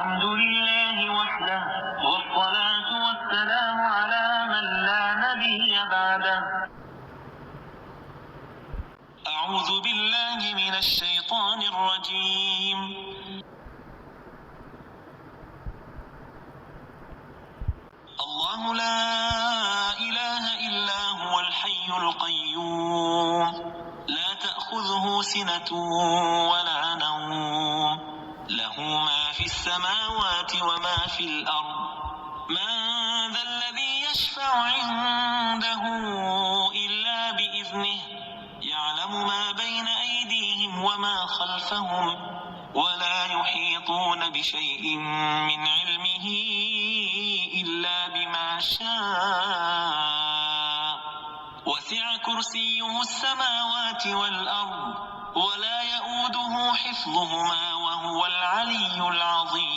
الحمد لله وحده، والصلاة والسلام على من لا نبي بعده. أعوذ بالله من الشيطان الرجيم. الله لا إله إلا هو الحي القيوم، لا تأخذه سنة ولا نوم، له ما في السماوات وما في الأرض. من ذا الذي يشفع عنده إلا بإذنه، يعلم ما بين أيديهم وما خلفهم، ولا يحيطون بشيء من علمه إلا بما شاء، وسع كرسيه السماوات والأرض، ولا يؤوده حفظهما وهو العلي العظيم.